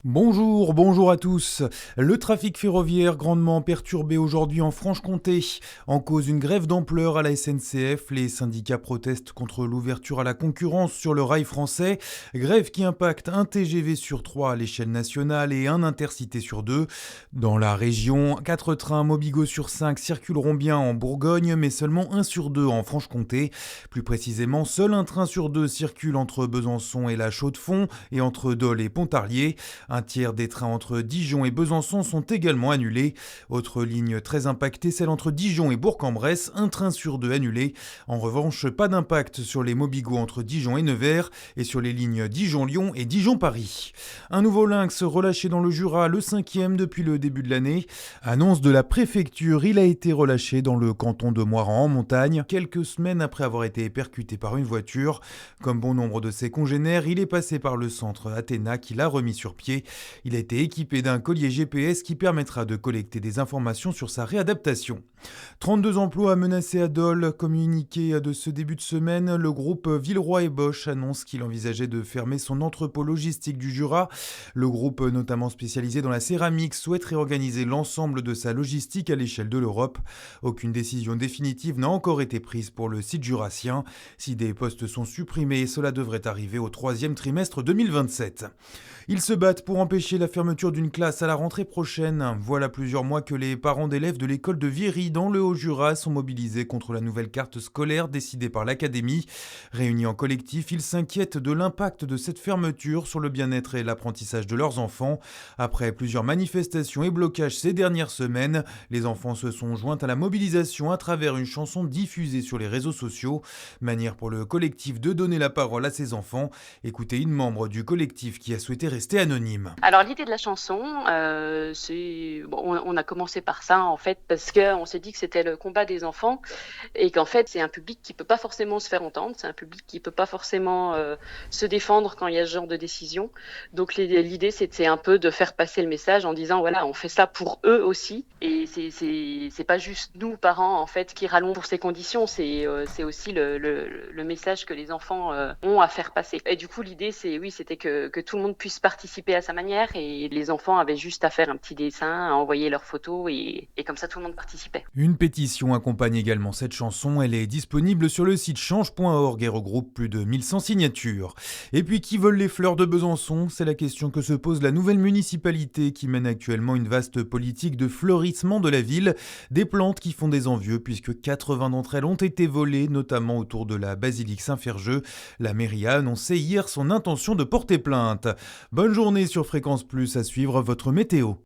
Bonjour à tous. Le trafic ferroviaire grandement perturbé aujourd'hui en Franche-Comté. En cause une grève d'ampleur à la SNCF, les syndicats protestent contre l'ouverture à la concurrence sur le rail français. Grève qui impacte un TGV sur 3 à l'échelle nationale et un intercité sur 2. Dans la région, 4 trains Mobigo sur 5 circuleront bien en Bourgogne, mais seulement 1 sur 2 en Franche-Comté. Plus précisément, seul un train sur 2 circule entre Besançon et la Chaux-de-Fonds et entre Dole et Pontarlier. Un tiers des trains entre Dijon et Besançon sont également annulés. Autre ligne très impactée, celle entre Dijon et Bourg-en-Bresse, un train sur 2 annulé. En revanche, pas d'impact sur les Mobigo entre Dijon et Nevers et sur les lignes Dijon-Lyon et Dijon-Paris. Un nouveau lynx relâché dans le Jura, le 5e depuis le début de l'année. Annonce de la préfecture, il a été relâché dans le canton de Moiran en montagne, quelques semaines après avoir été percuté par une voiture. Comme bon nombre de ses congénères, il est passé par le centre Athéna qui l'a remis sur pied. Il a été équipé d'un collier GPS qui permettra de collecter des informations sur sa réadaptation. 32 emplois menacés à Dole. Communiqué de ce début de semaine, le groupe Villeroy et Boch annonce qu'il envisageait de fermer son entrepôt logistique du Jura. Le groupe, notamment spécialisé dans la céramique, souhaite réorganiser l'ensemble de sa logistique à l'échelle de l'Europe. Aucune décision définitive n'a encore été prise pour le site jurassien. Si des postes sont supprimés, cela devrait arriver au 3e trimestre 2027. Ils se battent pour empêcher la fermeture d'une classe à la rentrée prochaine. Voilà plusieurs mois que les parents d'élèves de l'école de Viry dans le Haut-Jura sont mobilisés contre la nouvelle carte scolaire décidée par l'Académie. Réunis en collectif, ils s'inquiètent de l'impact de cette fermeture sur le bien-être et l'apprentissage de leurs enfants. Après plusieurs manifestations et blocages ces dernières semaines, les enfants se sont joints à la mobilisation à travers une chanson diffusée sur les réseaux sociaux. Manière pour le collectif de donner la parole à ses enfants. Écoutez une membre du collectif qui a souhaité rester anonyme. Alors l'idée de la chanson, c'est bon, on a commencé par ça en fait parce qu'on s'est dit que c'était le combat des enfants et qu'en fait c'est un public qui peut pas forcément se faire entendre, c'est un public qui peut pas forcément se défendre quand il y a ce genre de décision. Donc l'idée c'est un peu de faire passer le message en disant voilà, on fait ça pour eux aussi et c'est pas juste nous parents en fait qui râlons pour ces conditions, c'est aussi le message que les enfants ont à faire passer. Et du coup l'idée c'était que tout le monde puisse participer à sa manière et les enfants avaient juste à faire un petit dessin, à envoyer leurs photos et comme ça tout le monde participait. Une pétition accompagne également cette chanson, elle est disponible sur le site change.org et regroupe plus de 1100 signatures. Et puis qui veulent les fleurs de Besançon? C'est la question que se pose la nouvelle municipalité qui mène actuellement une vaste politique de fleurissement de la ville. Des plantes qui font des envieux puisque 80 d'entre elles ont été volées, notamment autour de la basilique Saint-Ferjeux. La mairie a annoncé hier son intention de porter plainte. Bonne journée sur Fréquence Plus, à suivre votre météo.